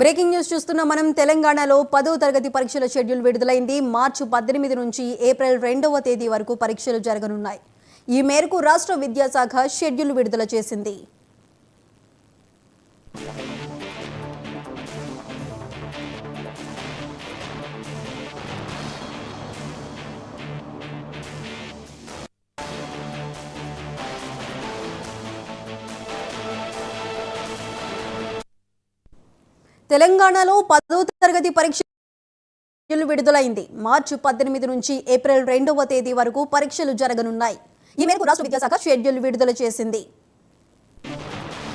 Breaking news చూస్తున్న మనం తెలంగాణలో 10వ తరగతి పరీక్షల షెడ్యూల్ విడుదలైంది. మార్చి 18 నుంచి ఏప్రిల్ 2వ తేదీ వరకు పరీక్షలు జరగనున్నాయి. ఈ మేరకు రాష్ట్ర విద్యాశాఖ షెడ్యూల్ విడుదల చేసింది. తెలంగాణలో 10వ తరగతి పరీక్షలు విడుదలైంది. మార్చి 18 నుంచి ఏప్రిల్ 2వ తేదీ వరకు పరీక్షలు జరగనున్నాయి. ఈ మేరకు రాష్ట్ర విద్యాశాఖ షెడ్యూల్ విడుదల చేసింది.